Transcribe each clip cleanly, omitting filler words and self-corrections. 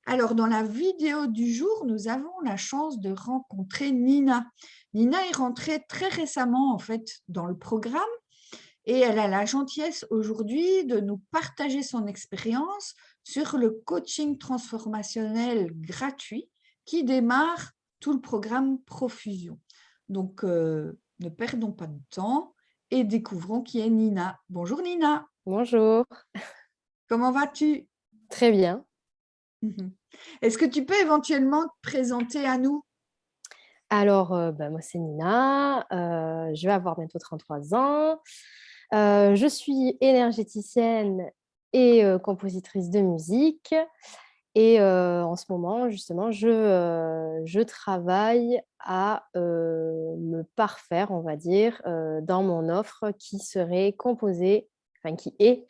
Alors, dans la vidéo du jour, nous avons la chance de rencontrer Nina. Nina est rentrée très récemment, en fait, dans le programme et elle a la gentillesse aujourd'hui de nous partager son expérience sur le coaching transformationnel gratuit qui démarre tout le programme Profusion. Donc, ne perdons pas de temps et découvrons qui est Nina. Bonjour Nina, Bonjour, comment vas-tu? très bien. Est-ce que tu peux éventuellement te présenter à nous? Alors, moi, c'est Nina, je vais avoir bientôt 33 ans. Je suis énergéticienne et compositrice de musique et en ce moment, justement, je travaille à, me parfaire, on va dire, dans mon offre qui serait composée enfin qui est,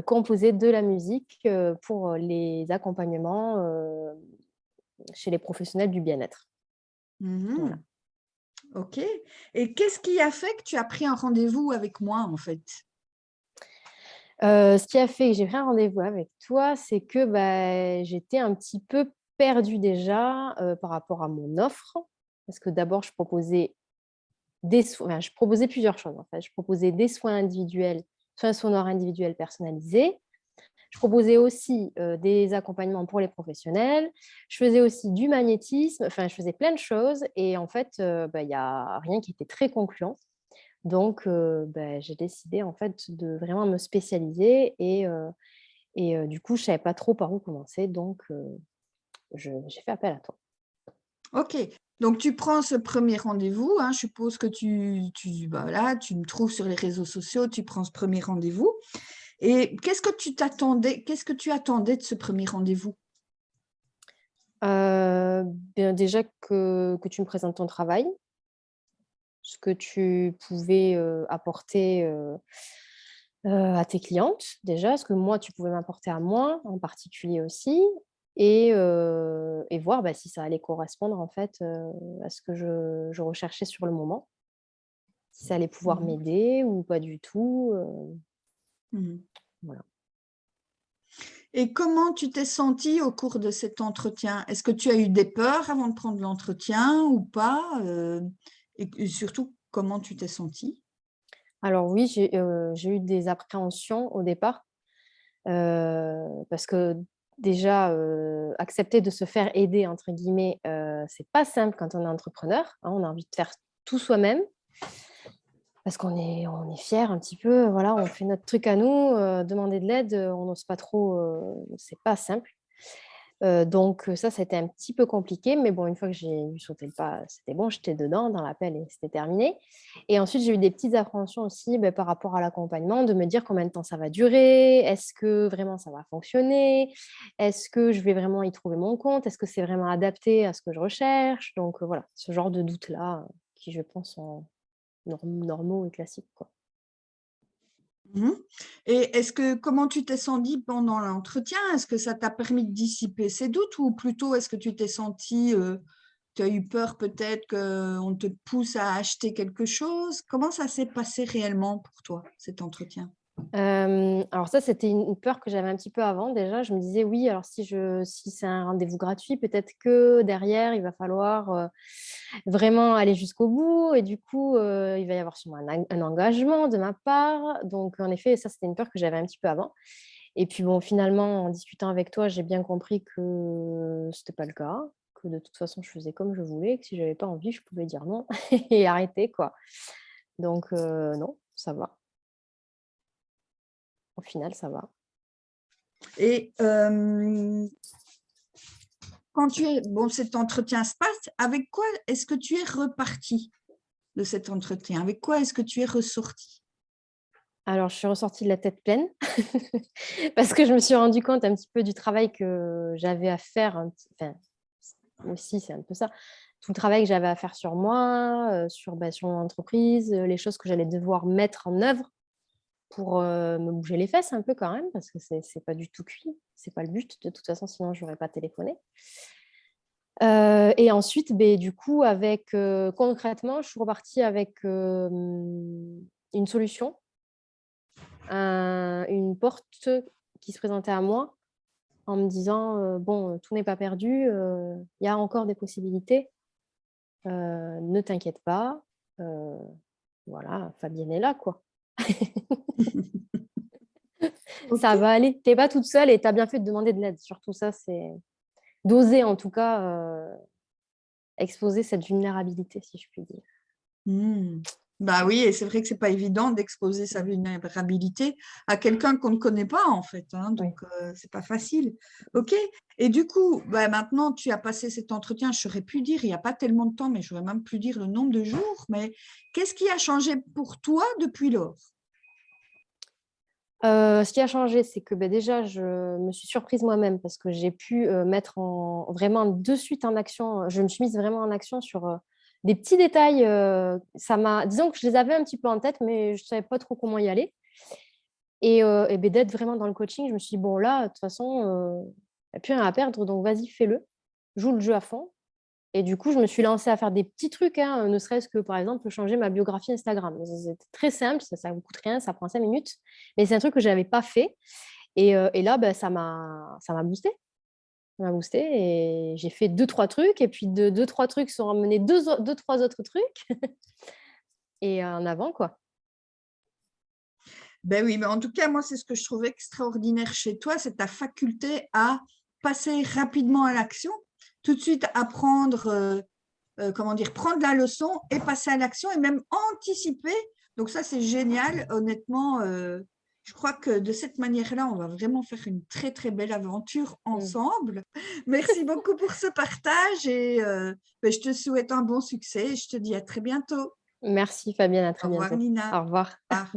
composée de la musique, pour les accompagnements, chez les professionnels du bien-être. Voilà. Mmh. OK, et qu'est-ce qui a fait que tu as pris un rendez-vous avec moi, en fait? Ce qui a fait que j'ai pris un rendez-vous avec toi, c'est que, j'étais un petit peu perdue déjà, par rapport à mon offre. Parce que d'abord je proposais plusieurs choses, en fait. Je proposais des soins individuels, soins sonores individuels personnalisés. Je proposais aussi, des accompagnements pour les professionnels. Je faisais aussi du magnétisme, enfin, je faisais plein de choses et en fait, il y a rien qui était très concluant. Donc, j'ai décidé en fait de vraiment me spécialiser et du coup, je savais pas trop par où commencer donc, je j'ai fait appel à toi. OK, donc tu prends ce premier rendez-vous, hein, je suppose que voilà, tu me trouves sur les réseaux sociaux, tu prends ce premier rendez-vous et qu'est-ce que tu attendais de ce premier rendez-vous? Bien déjà que tu me présentes ton travail, ce que tu pouvais, apporter, à tes clientes déjà, ce que moi tu pouvais m'apporter à moi en particulier aussi et voir, si ça allait correspondre en fait, à ce que je recherchais sur le moment. Si ça allait pouvoir Mmh. m'aider ou pas du tout, Mmh. voilà. Et comment tu t'es sentie au cours de cet entretien? Est-ce que tu as eu des peurs avant de prendre l'entretien ou pas? Et surtout, comment tu t'es sentie? Alors oui, j'ai eu des appréhensions au départ, parce que déjà, accepter de se «faire aider» entre guillemets, c'est pas simple quand on est entrepreneur, hein. On a envie de faire tout soi-même parce qu'on est fiers un petit peu, voilà, on fait notre truc à nous, demander de l'aide, on n'ose pas trop, c'est pas simple. Donc ça a été un petit peu compliqué, mais bon, une fois que j'ai eu sauté le pas, c'était bon, j'étais dedans dans l'appel et c'était terminé. Et ensuite, j'ai eu des petites appréhensions aussi, par rapport à l'accompagnement, de me dire combien de temps ça va durer? Est-ce que vraiment ça va fonctionner? Est-ce que je vais vraiment y trouver mon compte? Est-ce que c'est vraiment adapté à ce que je recherche? Donc voilà, ce genre de doutes-là, qui je pense sont normaux et classiques, quoi. Mmh. Et comment tu t'es sentie pendant l'entretien? Est-ce que ça t'a permis de dissiper ces doutes ou plutôt est-ce que tu t'es sentie, tu as eu peur peut-être qu'on te pousse à acheter quelque chose? Comment ça s'est passé réellement pour toi, cet entretien? Alors ça, c'était une peur que j'avais un petit peu avant déjà. Je me disais: «Oui, alors si c'est un rendez-vous gratuit, peut-être que derrière, il va falloir, vraiment aller jusqu'au bout et du coup, il va y avoir sûrement un engagement de ma part». Donc en effet, ça, c'était une peur que j'avais un petit peu avant et puis bon, finalement, en discutant avec toi, j'ai bien compris que c'était pas le cas, que de toute façon, je faisais comme je voulais, que si j'avais pas envie, je pouvais dire non et arrêter, quoi. Donc non, ça va. Au final, ça va. Et quand cet entretien se passe, avec quoi est-ce que tu es repartie de cet entretien? Avec quoi est-ce que tu es ressortie? Alors, je suis ressortie de la tête pleine parce que je me suis rendu compte un petit peu du travail que j'avais à faire enfin, aussi, c'est un peu ça. Tout le travail que j'avais à faire sur moi, sur mon entreprise, les choses que j'allais devoir mettre en œuvre pour, me bouger les fesses un peu quand même parce que c'est pas du tout cuit. C'est pas le but de toute façon, sinon j'aurais pas téléphoné. Et ensuite, du coup avec, concrètement, je suis repartie avec, une solution. Une porte qui se présentait à moi en me disant, bon, tout n'est pas perdu, il y a encore des possibilités, ne t'inquiète pas, voilà, Fabienne est là, quoi. Ok. Ça va aller, t'es pas toute seule et tu as bien fait de demander de l'aide. Surtout ça, c'est d'oser en tout cas exposer cette vulnérabilité, si je puis dire. Hmm. Bah oui, et c'est vrai que c'est pas évident d'exposer sa vulnérabilité à quelqu'un qu'on ne connaît pas en fait, hein, Oui. donc c'est pas facile. Ok. Et du coup, bah, maintenant tu as passé cet entretien, je saurais plus dire, il n'y a pas tellement de temps, mais je n'aurais même plus dire le nombre de jours. Mais qu'est-ce qui a changé pour toi depuis lors? Ce qui a changé, c'est que déjà, je me suis surprise moi-même parce que j'ai pu mettre vraiment de suite en action. Je me suis mise vraiment en action sur des petits détails. Disons que je les avais un petit peu en tête, mais je ne savais pas trop comment y aller. Et d'être vraiment dans le coaching, je me suis dit, bon, là, de toute façon, il n'y a plus rien à perdre, donc vas-y, fais-le. Joue le jeu à fond. Et du coup, je me suis lancée à faire des petits trucs, hein, ne serait-ce que, par exemple, changer ma biographie Instagram. C'est très simple, ça ne vous coûte rien, ça prend 5 minutes. Mais c'est un truc que je n'avais pas fait. Et là, ça m'a boosté. Ça m'a boosté et j'ai fait 2-3 trucs. Et puis, de 2-3 trucs sont ramenés 2-3 autres trucs. Et en avant, quoi. Ben oui, mais en tout cas, moi, c'est ce que je trouvais extraordinaire chez toi, c'est ta faculté à passer rapidement à l'action, tout de suite apprendre, comment dire, prendre la leçon et passer à l'action et même anticiper. Donc ça, c'est génial. Honnêtement, je crois que de cette manière-là, on va vraiment faire une très, très belle aventure Mm. ensemble. Merci beaucoup pour ce partage et ben, je te souhaite un bon succès et je te dis à très bientôt. Merci, Fabienne. À Au très revoir, bientôt. Nina. Au revoir. Au revoir.